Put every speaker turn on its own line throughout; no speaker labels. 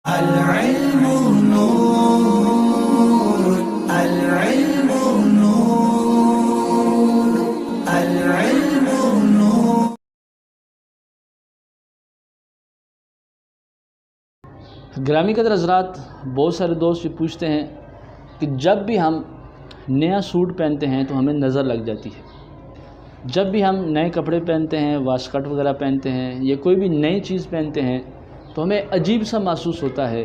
العلم نور العلم نور العلم نور۔
گرامی قدر حضرات، بہت سارے دوست یہ پوچھتے ہیں کہ جب بھی ہم نیا سوٹ پہنتے ہیں تو ہمیں نظر لگ جاتی ہے، جب بھی ہم نئے کپڑے پہنتے ہیں، واسکٹ وغیرہ پہنتے ہیں یا کوئی بھی نئی چیز پہنتے ہیں تو ہمیں عجیب سا محسوس ہوتا ہے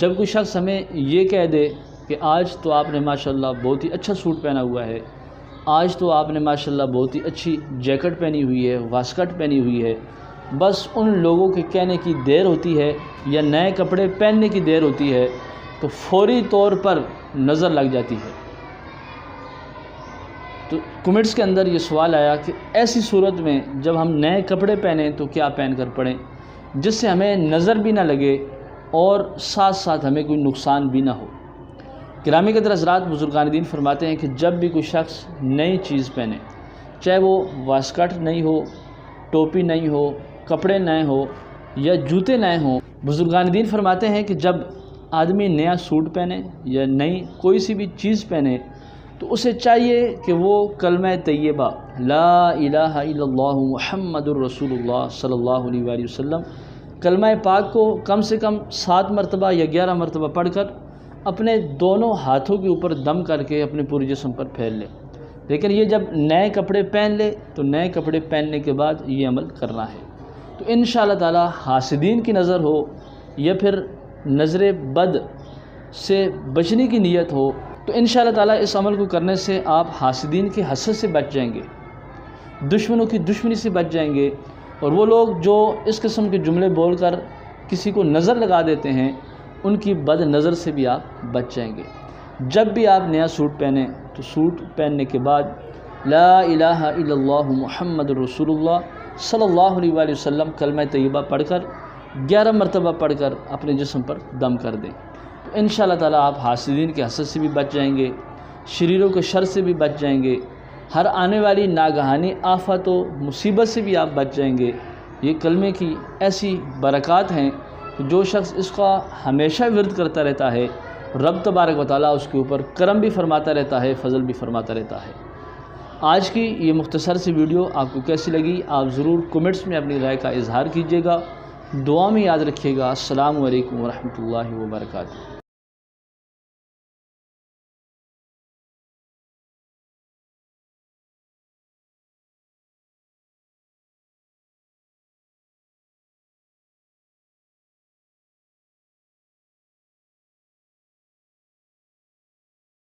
جب کوئی شخص ہمیں یہ کہہ دے کہ آج تو آپ نے ماشاءاللہ بہت ہی اچھا سوٹ پہنا ہوا ہے، آج تو آپ نے ماشاءاللہ بہت ہی اچھی جیکٹ پہنی ہوئی ہے، واسکٹ پہنی ہوئی ہے۔ بس ان لوگوں کے کہنے کی دیر ہوتی ہے یا نئے کپڑے پہننے کی دیر ہوتی ہے تو فوری طور پر نظر لگ جاتی ہے۔ تو کمنٹس کے اندر یہ سوال آیا کہ ایسی صورت میں جب ہم نئے کپڑے پہنیں تو کیا پہن کر پڑھیں جس سے ہمیں نظر بھی نہ لگے اور ساتھ ساتھ ہمیں کوئی نقصان بھی نہ ہو۔ گرامی قدر حضرات، بزرگان دین فرماتے ہیں کہ جب بھی کوئی شخص نئی چیز پہنے، چاہے وہ واسکٹ نہیں ہو، ٹوپی نہیں ہو، کپڑے نئے ہو یا جوتے نئے ہوں، بزرگان دین فرماتے ہیں کہ جب آدمی نیا سوٹ پہنے یا نئی کوئی سی بھی چیز پہنے تو اسے چاہیے کہ وہ کلمہ طیبہ لا الہ الا اللہ محمد الرسول اللہ صلی اللہ علیہ وآلہ وسلم کلمہ پاک کو کم سے کم 7 مرتبہ یا 11 مرتبہ پڑھ کر اپنے دونوں ہاتھوں کے اوپر دم کر کے اپنے پورے جسم پر پھیل لے۔ لیکن یہ جب نئے کپڑے پہن لے تو نئے کپڑے پہننے کے بعد یہ عمل کرنا ہے، تو انشاءاللہ تعالی حاسدین کی نظر ہو یا پھر نظر بد سے بچنے کی نیت ہو تو انشاءاللہ تعالی اس عمل کو کرنے سے آپ حاسدین کے حسد سے بچ جائیں گے، دشمنوں کی دشمنی سے بچ جائیں گے، اور وہ لوگ جو اس قسم کے جملے بول کر کسی کو نظر لگا دیتے ہیں ان کی بد نظر سے بھی آپ بچ جائیں گے۔ جب بھی آپ نیا سوٹ پہنیں تو سوٹ پہننے کے بعد لا الہ الا اللہ محمد الرسول اللہ صلی اللہ علیہ وآلہ وسلم کلمہ طیبہ پڑھ کر 11 مرتبہ پڑھ کر اپنے جسم پر دم کر دیں، تو انشاءاللہ تعالی آپ حاسدین کے حسد سے بھی بچ جائیں گے، شریروں کے شر سے بھی بچ جائیں گے، ہر آنے والی ناگہانی آفت و مصیبت سے بھی آپ بچ جائیں گے۔ یہ کلمے کی ایسی برکات ہیں کہ جو شخص اس کا ہمیشہ ورد کرتا رہتا ہے رب تبارک و تعالیٰ اس کے اوپر کرم بھی فرماتا رہتا ہے، فضل بھی فرماتا رہتا ہے۔ آج کی یہ مختصر سی ویڈیو آپ کو کیسی لگی آپ ضرور کمنٹس میں اپنی رائے کا اظہار کیجیے گا، دعا میں یاد رکھیے گا۔ السلام علیکم ورحمۃ اللہ وبرکاتہ۔